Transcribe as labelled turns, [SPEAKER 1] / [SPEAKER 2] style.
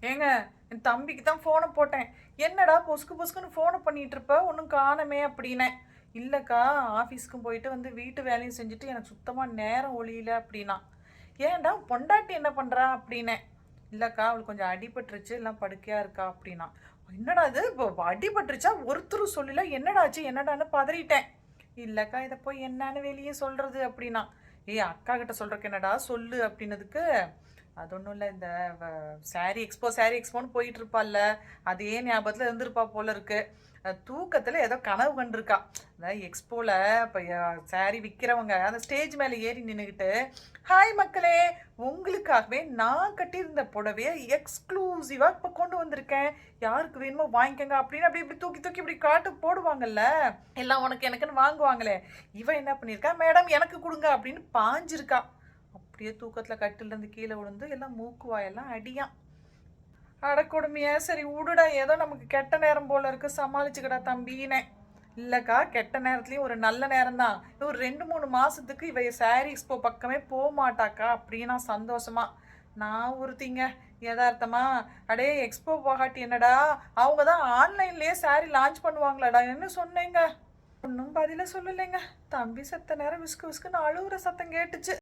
[SPEAKER 1] ஏங்க என் தம்பிக்கு தான் ஃபோனை போட்டேன். என்னடா பொசுக்கு பொசுக்குன்னு ஃபோனை பண்ணிட்டு இருப்ப, ஒன்றும் காணமே அப்படின்னேன். இல்லைக்கா, ஆஃபீஸ்க்கும் போயிட்டு வந்து வீட்டு வேலையும் செஞ்சுட்டு எனக்கு சுத்தமாக நேரம் ஒழியல அப்படின்னா. ஏன்டா பொண்டாட்டி என்ன பண்ணுறா அப்படின்னேன். இல்லைக்கா, அவளுக்கு கொஞ்சம் அடிபட்டுருச்சு, எல்லாம் படுக்கையாக இருக்கா அப்படின்னா. என்னடா இது இப்போ அடிபட்டுருச்சா, ஒருத்தரும் சொல்லல, என்னடாச்சு என்னடான்னு பதறிட்டேன். இல்லைக்கா, இதை போய் என்னன்னு வெளியே சொல்கிறது அப்படின்னா. ஏய், அக்கா கிட்ட சொல்கிறக்கு என்னடா சொல்லு அப்படின்னதுக்கு, அது ஒன்றும் இல்லை, இந்த சாரி எக்ஸ்போன்னு போயிட்டு இருப்பாள்ல, அதே ஞாபகத்தில் இருந்திருப்பா போல இருக்கு. தூக்கத்தில் ஏதோ கனவு கண்டிருக்கா. அதாவது எக்ஸ்போவில் இப்போ சாரி விற்கிறவங்க அந்த ஸ்டேஜ் மேலே ஏறி நின்றுக்கிட்டு, ஹாய் மக்களே, உங்களுக்காகவே நான் கட்டியிருந்த புடவையை எக்ஸ்க்ளூசிவாக இப்போ கொண்டு வந்திருக்கேன், யாருக்கு வேணுமோ வாங்கிக்கோங்க அப்படின்னு அப்படி இப்படி தூக்கி தூக்கி இப்படி காட்டு போடுவாங்கல்ல, எல்லாம் உனக்கு எனக்குன்னு வாங்குவாங்களே. இவன் என்ன பண்ணியிருக்கா, மேடம் எனக்கு கொடுங்க அப்படின்னு பாஞ்சிருக்கா. அப்படியே தூக்கத்தில் கட்டிலேருந்து கீழே விழுந்து எல்லாம் மூக்கு வாயெல்லாம் அடியான். அடக்கொடுமையா, சரி விடுடா, ஏதோ நமக்கு கெட்ட நேரம் போல இருக்கு, சமாளிச்சுக்கடா தம்பினே. இல்லைக்கா, கெட்ட நேரத்துலையும் ஒரு நல்ல நேரம் தான். ஒரு 2-3 மாதத்துக்கு இவ சாரி எக்ஸ்போ பக்கமே போக மாட்டாக்கா அப்படின்னா சந்தோஷமா. நான் ஒருத்திங்க யதார்த்தமா, அடே எக்ஸ்போ போகாட்டி என்னடா, அவங்க தான் ஆன்லைன்லேயே சாரி லான்ச் பண்ணுவாங்களாடா என்ன சொன்னேங்க. ஒன்றும் பதில சொல்லலைங்க. தம்பி செத்த நேரம் விஸ்கு விஸ்குன்னு அழுகுற சத்தம் கேட்டுச்சு.